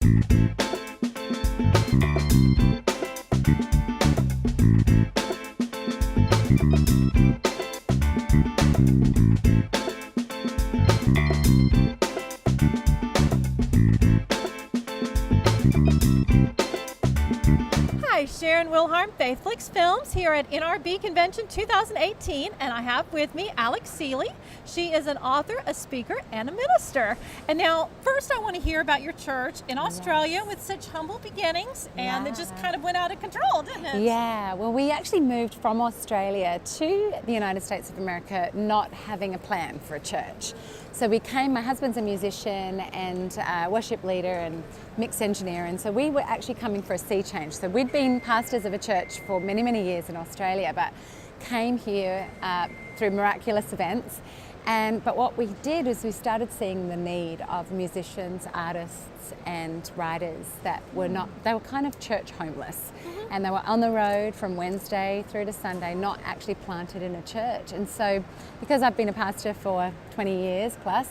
Hi, Sharon Wilharm, Flix Films here at NRB Convention 2018, and I have with me Alex Seeley. She is an author, a speaker, and a minister. And now, first I want to hear about your church in Australia with such humble beginnings, and it just kind of went out of control, didn't it? Yeah, well, we actually moved from Australia to the United States of America not having a plan for a church. So we came, my husband's a musician and worship leader and mix engineer, and so we were actually coming for a sea change. So we'd been pastors of a church for many, many years in Australia, but came here through miraculous events. But what we did is we started seeing the need of musicians, artists and writers that were they were kind of church homeless. And they were on the road from Wednesday through to Sunday, not actually planted in a church. And so because I've been a pastor for 20 years plus,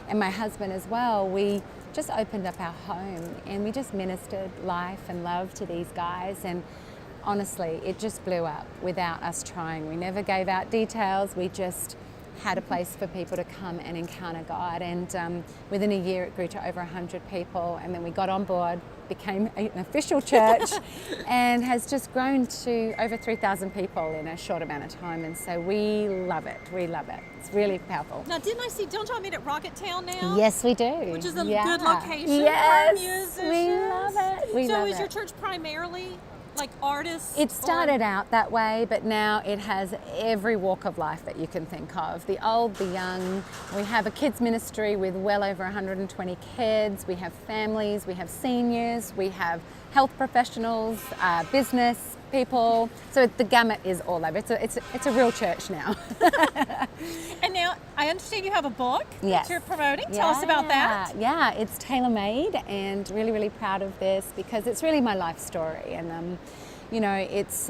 and my husband as well, we just opened up our home and we just ministered life and love to these guys. And honestly, it just blew up without us trying. We never gave out details. We just had a place for people to come and encounter God, and within a year it grew to over 100 people, and then we got on board, became an official church and has just grown to over 3,000 people in a short amount of time, and so we love it. It's really powerful. Now, don't y'all meet at Rocketown now? Yes, we do. Which is a good location yes, for musicians. We love it. So is your church primarily like artists? It started out that way, but now it has every walk of life that you can think of. The old, the young. We have a kids ministry with well over 120 kids. We have families, we have seniors, we have health professionals, business people. So the gamut is all over. It's a real church now. And now I understand you have a book yes. that you're promoting. Tell us about that. Yeah, it's tailor-made, and really, really proud of this because it's really my life story. And it's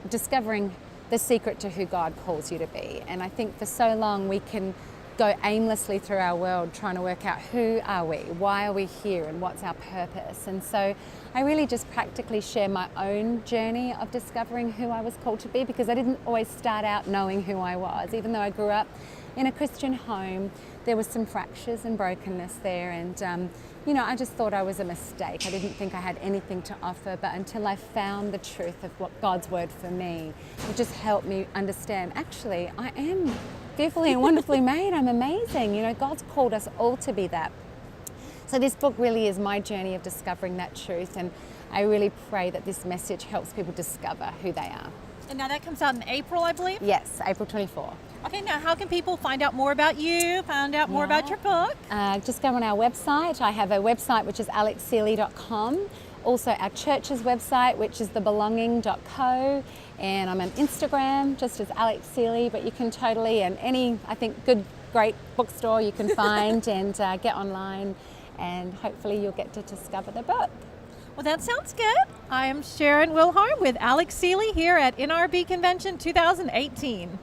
discovering the secret to who God calls you to be. And I think for so long we can go aimlessly through our world trying to work out who are we, why are we here, and what's our purpose. And so I really just practically share my own journey of discovering who I was called to be, because I didn't always start out knowing who I was. Even though I grew up in a Christian home, there was some fractures and brokenness there, and I just thought I was a mistake. I didn't think I had anything to offer, but until I found the truth of what God's word for me, it just helped me understand, actually, I am fearfully and wonderfully made. I'm amazing. God's called us all to be that. So this book really is my journey of discovering that truth, and I really pray that this message helps people discover who they are. And now that comes out in April, I believe? Yes, April 24. Okay, now how can people find out more about you, find out more about your book? Just go on our website. I have a website which is alexseeley.com. Also our church's website, which is thebelonging.co. And I'm on Instagram, just as Alex Seeley, but you can totally, and any, I think, great bookstore you can find and get online, and hopefully you'll get to discover the book. Well, that sounds good. I am Sharon Wilharm with Alex Seeley here at NRB Convention 2018.